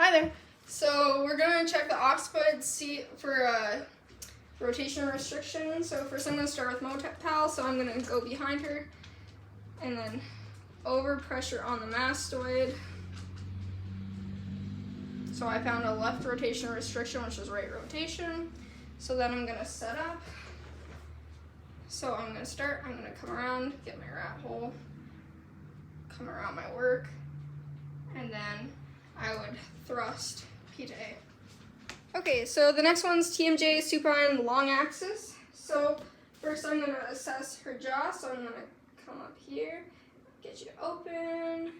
Hi there. So we're going to check the occiput for rotation restriction. So first I'm going to start with MoPal. So I'm going to go behind her and then over pressure on the mastoid. So I found a left rotation restriction, which is right rotation. So then I'm going to set up. So I'm going to start, I'm going to come around, get my rat hole, come around my work, and then I would thrust P to A. Okay, so the next one's TMJ supine long axis. So first I'm going to assess her jaw. So I'm going to come up here, get you to open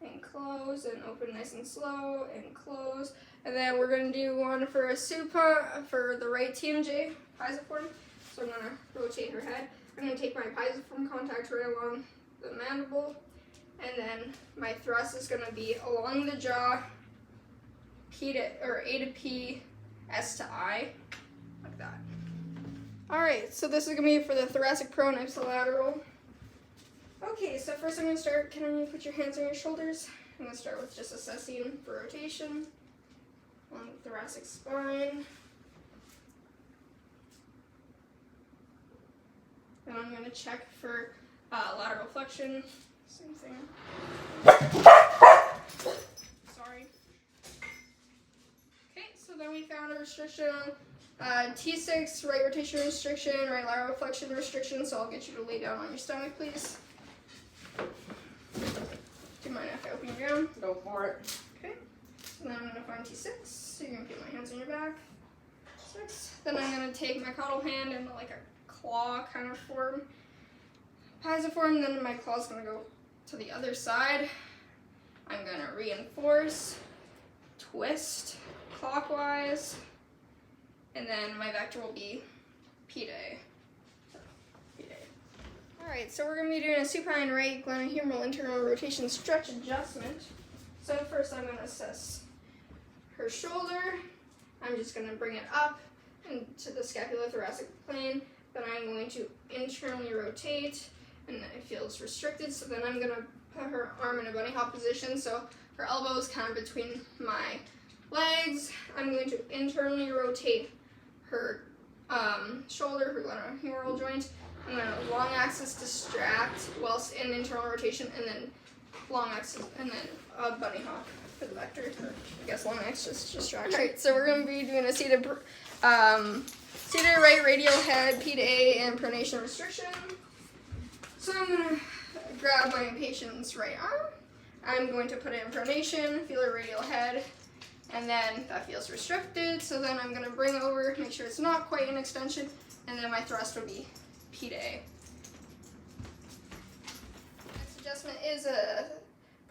and close, and open nice and slow and close. And then we're going to do one for a supine for the right TMJ pisiform. So I'm going to rotate her head. I'm going to take my pisiform contact right along the mandible. And then my thrust is going to be along the jaw, A to P, S to I, like that. Alright, so this is going to be for the thoracic prone ipsilateral. Okay, so first I'm going to start, can you put your hands on your shoulders? I'm going to start with just assessing for rotation along the thoracic spine. Then I'm going to check for lateral flexion. Same thing. Sorry. Okay, so then we found a restriction, T6, right rotation restriction, right lateral flexion restriction, so I'll get you to lay down on your stomach, please. Do you mind if I open your gown? Go for it. Okay, so then I'm going to find T6, so you're going to put my hands on your back. 6. Then I'm going to take my caudal hand into like a claw kind of form. Pisiform, then my claw's going to go to the other side. I'm going to reinforce, twist clockwise, and then my vector will be P to A. Alright, so we're going to be doing a supine right glenohumeral internal rotation stretch adjustment. So first I'm going to assess her shoulder. I'm just going to bring it up into the scapulothoracic plane. Then I'm going to internally rotate, and it feels restricted, so then I'm going to put her arm in a bunny hop position, so her elbow is kind of between my legs. I'm going to internally rotate her shoulder, her glenohumeral joint. I'm going to long axis distract whilst in internal rotation, and then long axis, and then a bunny hop for the vector. I guess long axis distract. Alright, so we're going to be doing a seated right radial head, P to A, and pronation restriction. So I'm going to grab my patient's right arm. I'm going to put it in pronation, feel her radial head, and then that feels restricted. So then I'm going to bring over, make sure it's not quite an extension, and then my thrust will be P to A. Next adjustment is a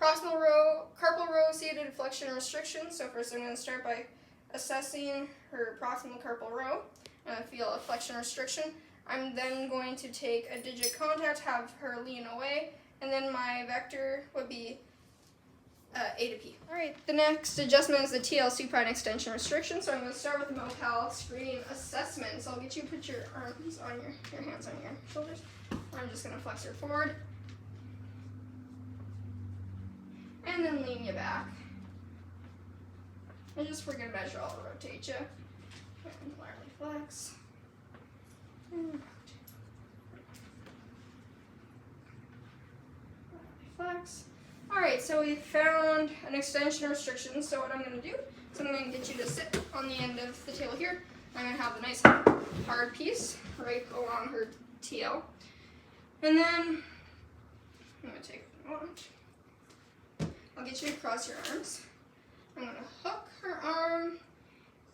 proximal row, carpal row seated flexion restriction. So first I'm going to start by assessing her proximal carpal row, and I feel a flexion restriction. I'm then going to take a digit contact, have her lean away, and then my vector would be A to P. Alright, the next adjustment is the TL supine extension restriction. So I'm going to start with the MoPal screening assessment. So I'll get you to put your arms on your hands on your shoulders. I'm just going to flex her forward. And then lean you back. And we're going to measure all the rotate you. And laterally flex. And flex. Alright, so we found an extension restriction. So what I'm going to do is I'm going to get you to sit on the end of the table here. I'm going to have a nice hard piece right along her TL. And then I'm going to take I'll get you to cross your arms. I'm going to hook her arm,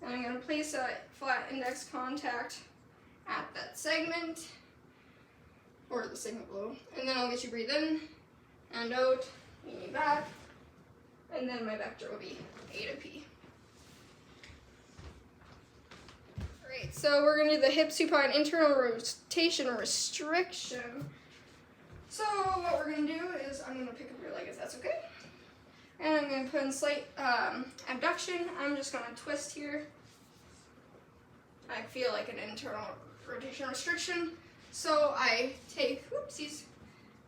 and I'm going to place a flat index contact at that segment, or the segment below, and then I'll get you to breathe in and out, lean me back, and then my vector will be A to P. Alright, so we're going to do the hip supine internal rotation restriction. So what we're going to do is I'm going to pick up your leg if that's okay. And I'm going to put in slight abduction. I'm just going to twist here. I feel like an internal rotation restriction. So I take,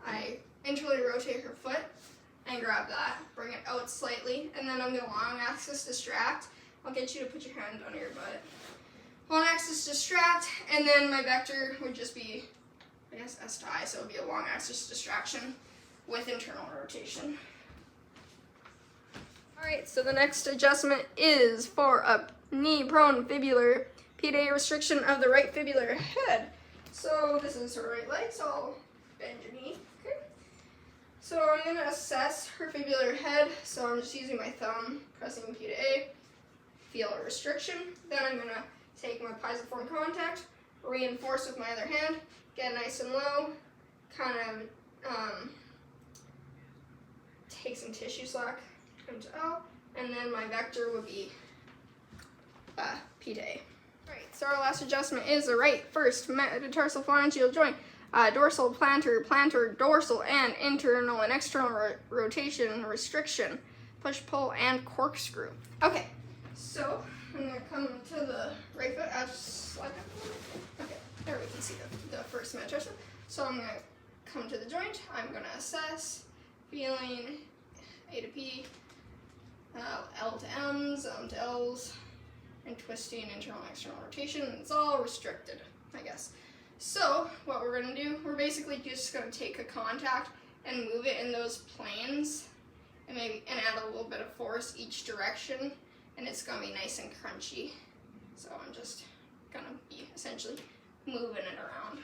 I internally rotate her foot, and grab that, bring it out slightly, and then I'm going to long axis distract. I'll get you to put your hand under your butt. Long axis distract, and then my vector would just be, I guess, S to I, so it would be a long axis distraction with internal rotation. Alright, so the next adjustment is for a knee prone fibular P-day restriction of the right fibular head. So this is her right leg, so I'll bend your knee. Okay. So I'm going to assess her fibular head, so I'm just using my thumb, pressing P to A, feel a restriction. Then I'm going to take my piezoform contact, reinforce with my other hand, get nice and low, kind of take some tissue slack into L, and then my vector would be P to A. Right, so our last adjustment is the right first metatarsal phalangeal joint, dorsal, plantar, dorsal, and internal and external rotation restriction, push, pull, and corkscrew. Okay, so I'm going to come to the right foot, just like that. Okay, there we can see the first metatarsal. So I'm going to come to the joint, I'm going to assess, feeling A to P, L to M's, M to L's, and twisting internal and external rotation. It's all restricted, I guess. So what we're going to do, we're basically just going to take a contact and move it in those planes and add a little bit of force each direction, and it's going to be nice and crunchy. So I'm just going to be essentially moving it around.